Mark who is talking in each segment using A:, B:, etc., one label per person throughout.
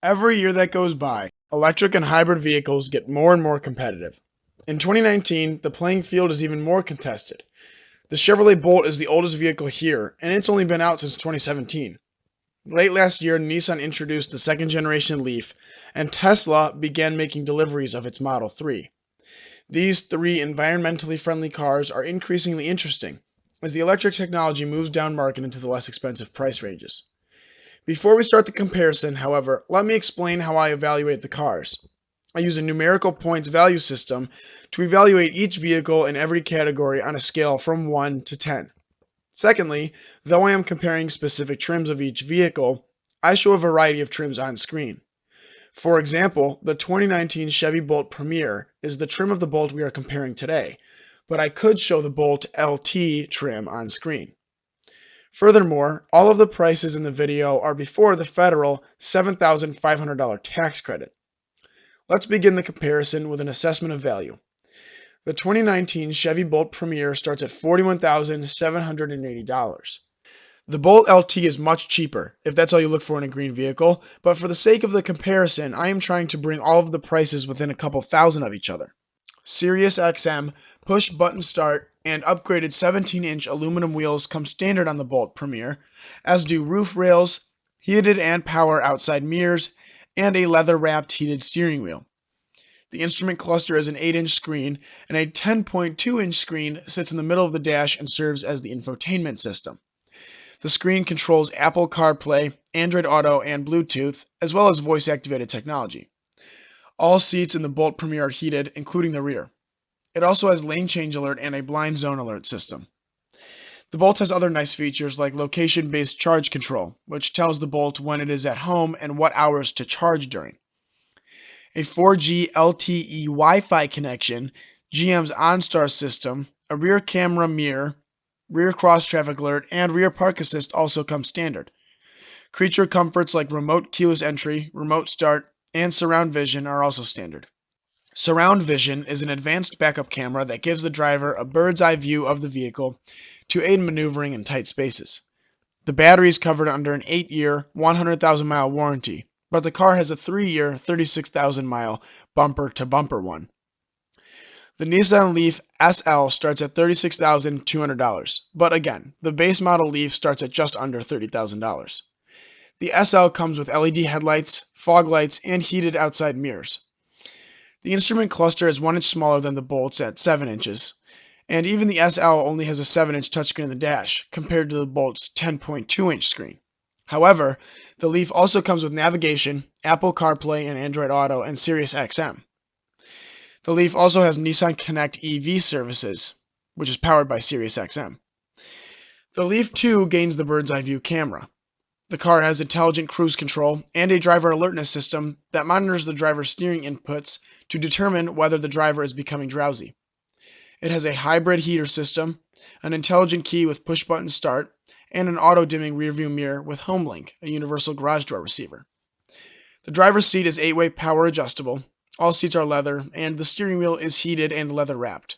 A: Every year that goes by, electric and hybrid vehicles get more and more competitive. In 2019, the playing field is even more contested. The Chevrolet Bolt is the oldest vehicle here, and it's only been out since 2017. Late last year, Nissan introduced the second generation Leaf, and Tesla began making deliveries of its Model 3. These three environmentally friendly cars are increasingly interesting as the electric technology moves down market into the less expensive price ranges. Before we start the comparison, however, let me explain how I evaluate the cars. I use a numerical points value system to evaluate each vehicle in every category on a scale from 1 to 10. Secondly, though I am comparing specific trims of each vehicle, I show a variety of trims on screen. For example, the 2019 Chevy Bolt Premier is the trim of the Bolt we are comparing today, but I could show the Bolt LT trim on screen. Furthermore, all of the prices in the video are before the federal $7,500 tax credit. Let's begin the comparison with an assessment of value. The 2019 Chevy Bolt Premier starts at $41,780. The Bolt LT is much cheaper, if that's all you look for in a green vehicle, but for the sake of the comparison, I am trying to bring all of the prices within a couple thousand of each other. Sirius XM, push-button start, and upgraded 17-inch aluminum wheels come standard on the Bolt Premier, as do roof rails, heated and power outside mirrors, and a leather-wrapped heated steering wheel. The instrument cluster is an 8-inch screen, and a 10.2-inch screen sits in the middle of the dash and serves as the infotainment system. The screen controls Apple CarPlay, Android Auto, and Bluetooth, as well as voice-activated technology. All seats in the Bolt Premier are heated, including the rear. It also has lane change alert and a blind zone alert system. The Bolt has other nice features like location-based charge control, which tells the Bolt when it is at home and what hours to charge during. A 4G LTE Wi-Fi connection, GM's OnStar system, a rear camera mirror, rear cross-traffic alert, and rear park assist also come standard. Creature comforts like remote keyless entry, remote start, and surround vision are also standard. Surround vision is an advanced backup camera that gives the driver a bird's eye view of the vehicle to aid maneuvering in tight spaces. The battery is covered under an 8-year, 100,000-mile warranty, but the car has a 3-year, 36,000-mile bumper-to-bumper one. The Nissan Leaf SL starts at $36,200, but again, the base model Leaf starts at just under $30,000. The SL comes with LED headlights, fog lights, and heated outside mirrors. The instrument cluster is 1 inch smaller than the Bolt's at 7 inches, and even the SL only has a 7-inch touchscreen in the dash, compared to the Bolt's 10.2-inch screen. However, the Leaf also comes with navigation, Apple CarPlay and Android Auto, and Sirius XM. The Leaf also has Nissan Connect EV services, which is powered by Sirius XM. The Leaf 2 gains the bird's eye view camera. The car has intelligent cruise control and a driver alertness system that monitors the driver's steering inputs to determine whether the driver is becoming drowsy. It has a hybrid heater system, an intelligent key with push-button start, and an auto-dimming rearview mirror with HomeLink, a universal garage door receiver. The driver's seat is 8-way power adjustable, all seats are leather, and the steering wheel is heated and leather-wrapped.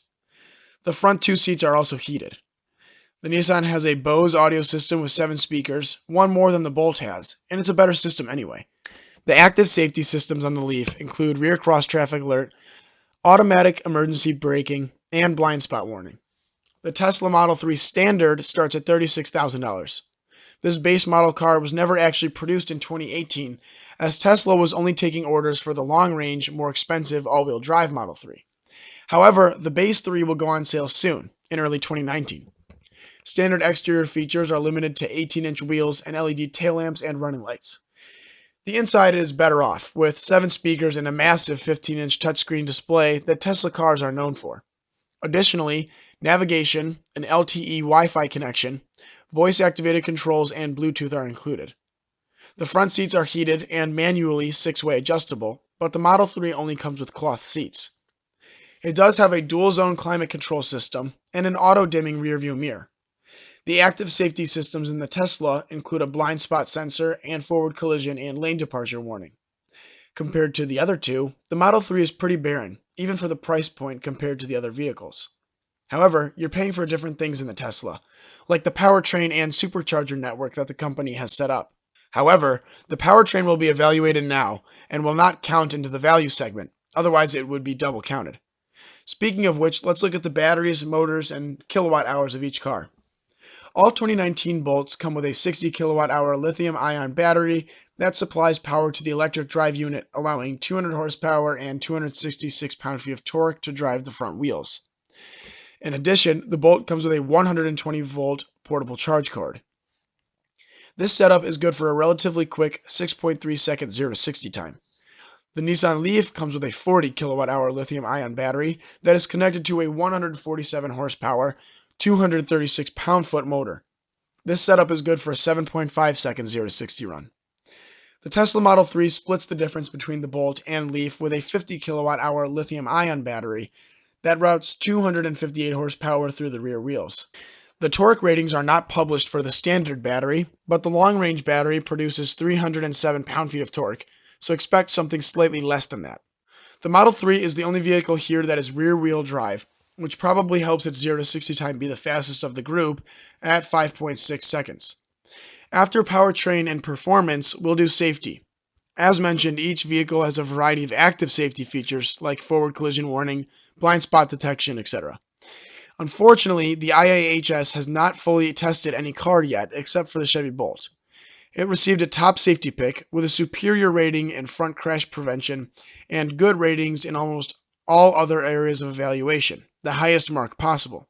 A: The front 2 seats are also heated. The Nissan has a Bose audio system with 7 speakers, one more than the Bolt has, and it's a better system anyway. The active safety systems on the Leaf include rear cross-traffic alert, automatic emergency braking, and blind spot warning. The Tesla Model 3 Standard starts at $36,000. This base model car was never actually produced in 2018, as Tesla was only taking orders for the long-range, more expensive all-wheel drive Model 3. However, the base 3 will go on sale soon, in early 2019. Standard exterior features are limited to 18-inch wheels and LED tail lamps and running lights. The inside is better off, with 7 speakers and a massive 15-inch touchscreen display that Tesla cars are known for. Additionally, navigation, an LTE Wi-Fi connection, voice-activated controls, and Bluetooth are included. The front seats are heated and manually 6-way adjustable, but the Model 3 only comes with cloth seats. It does have a dual-zone climate control system and an auto-dimming rearview mirror. The active safety systems in the Tesla include a blind spot sensor and forward collision and lane departure warning. Compared to the other two, the Model 3 is pretty barren, even for the price point compared to the other vehicles. However, you're paying for different things in the Tesla, like the powertrain and supercharger network that the company has set up. However, the powertrain will be evaluated now and will not count into the value segment, otherwise it would be double counted. Speaking of which, let's look at the batteries, motors, and kilowatt hours of each car. All 2019 Bolts come with a 60 kilowatt hour lithium-ion battery that supplies power to the electric drive unit, allowing 200 horsepower and 266 pound-feet of torque to drive the front wheels. In addition, the Bolt comes with a 120 volt portable charge cord. This setup is good for a relatively quick 6.3 second 0 to 60 time. The Nissan Leaf comes with a 40 kilowatt hour lithium-ion battery that is connected to a 147 horsepower, 236 pound-foot motor. This setup is good for a 7.5 second 0 to 60 run. The Tesla Model 3 splits the difference between the Bolt and Leaf with a 50 kilowatt hour lithium-ion battery that routes 258 horsepower through the rear wheels. The torque ratings are not published for the standard battery, but the long-range battery produces 307 pound-feet of torque, so expect something slightly less than that. The Model 3 is the only vehicle here that is rear-wheel drive, which probably helps its 0 to 60 time be the fastest of the group at 5.6 seconds. After powertrain and performance, we'll do safety. As mentioned, each vehicle has a variety of active safety features like forward collision warning, blind spot detection, etc. Unfortunately, the IIHS has not fully tested any car yet, except for the Chevy Bolt. It received a top safety pick with a superior rating in front crash prevention and good ratings in almost all other areas of evaluation, the highest mark possible.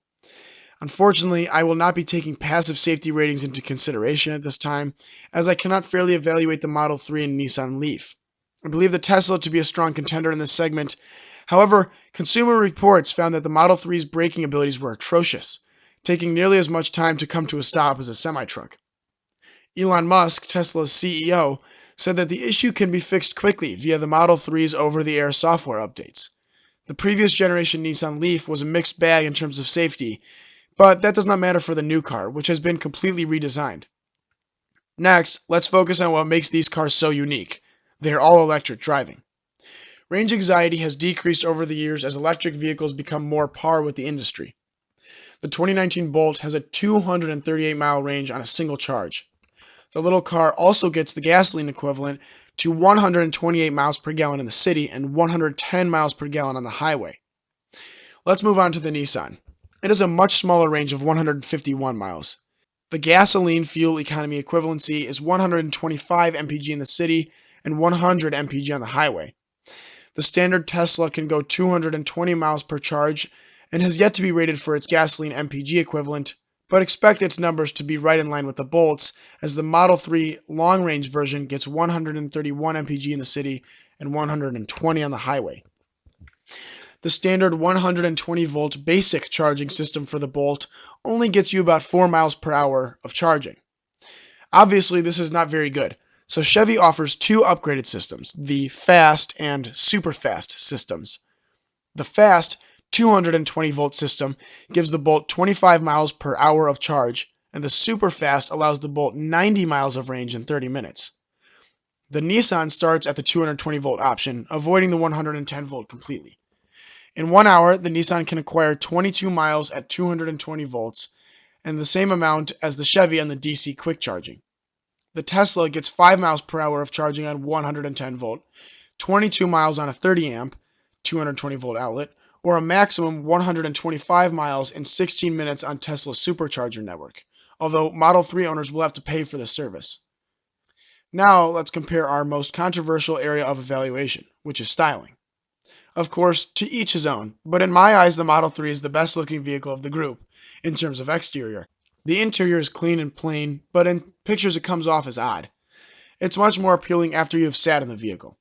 A: Unfortunately, I will not be taking passive safety ratings into consideration at this time, as I cannot fairly evaluate the Model 3 and Nissan Leaf. I believe the Tesla to be a strong contender in this segment. However, Consumer Reports found that the Model 3's braking abilities were atrocious, taking nearly as much time to come to a stop as a semi-truck. Elon Musk, Tesla's CEO, said that the issue can be fixed quickly via the Model 3's over-the-air software updates. The previous generation Nissan Leaf was a mixed bag in terms of safety, but that does not matter for the new car, which has been completely redesigned. Next, let's focus on what makes these cars so unique. They are all electric driving. Range anxiety has decreased over the years as electric vehicles become more par with the industry. The 2019 Bolt has a 238-mile range on a single charge. The little car also gets the gasoline equivalent to 128 miles per gallon in the city and 110 miles per gallon on the highway. Let's move on to the Nissan. It has a much smaller range of 151 miles. The gasoline fuel economy equivalency is 125 mpg in the city and 100 mpg on the highway. The standard Tesla can go 220 miles per charge and has yet to be rated for its gasoline mpg equivalent, but expect its numbers to be right in line with the Bolt's, as the Model 3 long-range version gets 131 mpg in the city and 120 on the highway. The standard 120-volt basic charging system for the Bolt only gets you about 4 miles per hour of charging. Obviously, this is not very good, so Chevy offers two upgraded systems, the Fast and Super Fast systems. The Fast 220-volt system gives the Bolt 25 miles per hour of charge, and the Super Fast allows the Bolt 90 miles of range in 30 minutes. The Nissan starts at the 220-volt option, avoiding the 110-volt completely. In 1 hour, the Nissan can acquire 22 miles at 220 volts, and the same amount as the Chevy on the DC quick charging. The Tesla gets 5 miles per hour of charging on 110 volt, 22 miles on a 30 amp, 220 volt outlet, or a maximum 125 miles in 16 minutes on Tesla's supercharger network, although Model 3 owners will have to pay for this service. Now let's compare our most controversial area of evaluation, which is styling. Of course, to each his own, but in my eyes the Model 3 is the best looking vehicle of the group, in terms of exterior. The interior is clean and plain, but in pictures it comes off as odd. It's much more appealing after you have sat in the vehicle.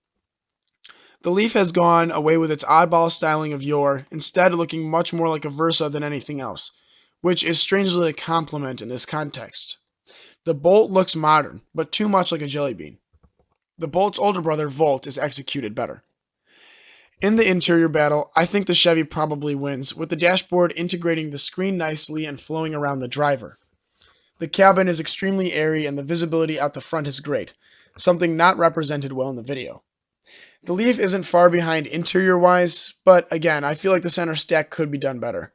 A: The Leaf has gone away with its oddball styling of yore, instead looking much more like a Versa than anything else, which is strangely a compliment in this context. The Bolt looks modern, but too much like a jelly bean. The Bolt's older brother, Volt, is executed better. In the interior battle, I think the Chevy probably wins, with the dashboard integrating the screen nicely and flowing around the driver. The cabin is extremely airy and the visibility out the front is great, something not represented well in the video. The Leaf isn't far behind interior-wise, but again, I feel like the center stack could be done better.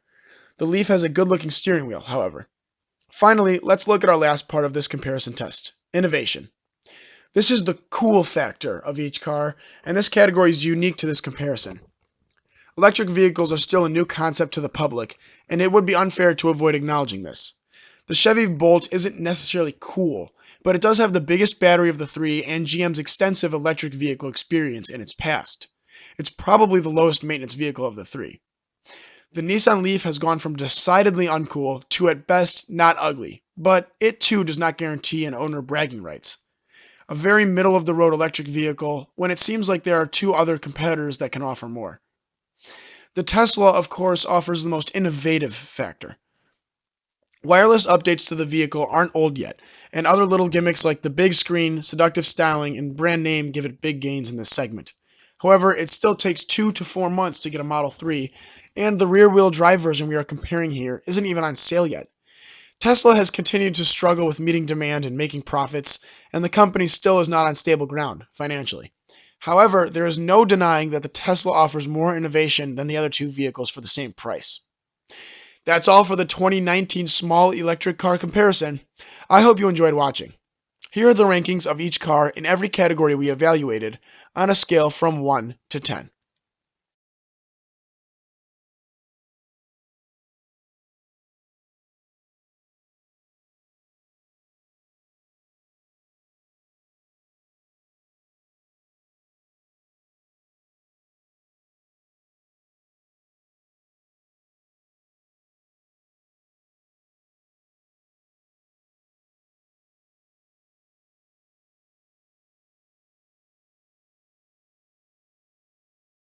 A: The Leaf has a good-looking steering wheel, however. Finally, let's look at our last part of this comparison test, innovation. This is the cool factor of each car, and this category is unique to this comparison. Electric vehicles are still a new concept to the public, and it would be unfair to avoid acknowledging this. The Chevy Bolt isn't necessarily cool, but it does have the biggest battery of the three and GM's extensive electric vehicle experience in its past. It's probably the lowest maintenance vehicle of the three. The Nissan Leaf has gone from decidedly uncool to at best not ugly, but it too does not guarantee an owner bragging rights. A very middle of the road electric vehicle when it seems like there are two other competitors that can offer more. The Tesla, of course, offers the most innovative factor. Wireless updates to the vehicle aren't old yet, and other little gimmicks like the big screen, seductive styling, and brand name give it big gains in this segment. However, it still takes 2 to 4 months to get a Model 3, and the rear-wheel drive version we are comparing here isn't even on sale yet. Tesla has continued to struggle with meeting demand and making profits, and the company still is not on stable ground financially. However, there is no denying that the Tesla offers more innovation than the other two vehicles for the same price. That's all for the 2019 small electric car comparison. I hope you enjoyed watching. Here are the rankings of each car in every category we evaluated on a scale from 1 to 10.